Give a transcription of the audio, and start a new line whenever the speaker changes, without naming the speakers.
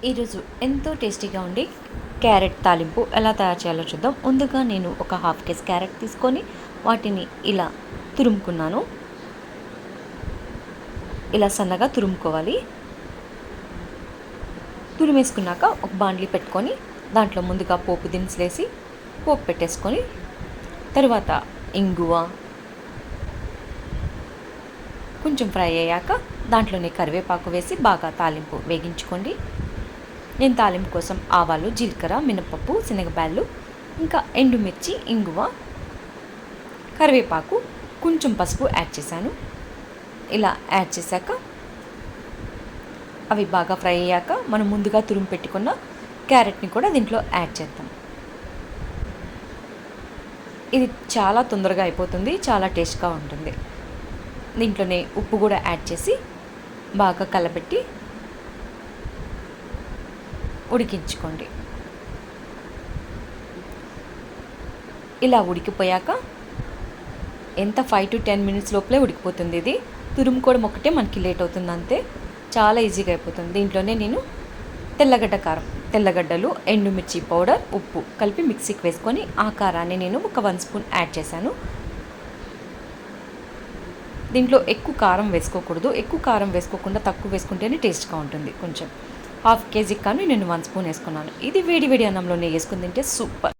ఈరోజు ఎంతో టేస్టీగా ఉండి క్యారెట్ తాలింపు ఎలా తయారు చేయాలో చూద్దాం. ముందుగా నేను ఒక హాఫ్ కేజీ క్యారెట్ తీసుకొని వాటిని ఇలా తురుముకున్నాను. ఇలా సన్నగా తురుముకోవాలి. తురిమేసుకున్నాక ఒక బాండ్లీ పెట్టుకొని దాంట్లో ముందుగా పోపు దినుసులు వేసి పోపు పెట్టేసుకొని తర్వాత ఇంగువ కొంచెం ఫ్రై అయ్యాక దాంట్లోనే కరివేపాకు వేసి బాగా తాలింపు వేగించుకోండి. నేను తాలింపు కోసం ఆవాలు, జీలకర్ర, మినపప్పు, శనగబ్యాళ్ళు, ఇంకా ఎండుమిర్చి, ఇంగువ, కరివేపాకు, కొంచెం పసుపు యాడ్ చేశాను. ఇలా యాడ్ చేశాక అవి బాగా ఫ్రై అయ్యాక మనం ముందుగా తురుము పెట్టుకున్న క్యారెట్ని కూడా దీంట్లో యాడ్ చేద్దాం. ఇది చాలా తొందరగా అయిపోతుంది, చాలా టేస్ట్గా ఉంటుంది. దీంట్లోనే ఉప్పు కూడా యాడ్ చేసి బాగా కలబెట్టి ఉడికించుకోండి. ఇలా ఉడికిపోయాక ఎంత 5 to 10 minutes లోపలే ఉడికిపోతుంది. ఇది తురుముకోవడం ఒకటే మనకి లేట్ అవుతుంది, అంతే. చాలా ఈజీగా అయిపోతుంది. దీంట్లోనే నేను తెల్లగడ్డ కారం, తెల్లగడ్డలు, ఎండుమిర్చి పౌడర్, ఉప్పు కలిపి మిక్సీకి వేసుకొని ఆ కారాన్ని నేను ఒక 1 స్పూన్ యాడ్ చేశాను. దీంట్లో ఎక్కువ కారం వేసుకోకూడదు. ఎక్కువ కారం వేసుకోకుండా తక్కువ వేసుకుంటేనే టేస్ట్గా ఉంటుంది. కొంచెం హాఫ్ కేజీకి కానీ నేను 1 స్పూన్ వేసుకున్నాను. ఇది వేడి వేడి అన్నంలో నెయ్యి వేసుకుని తింటే సూపర్.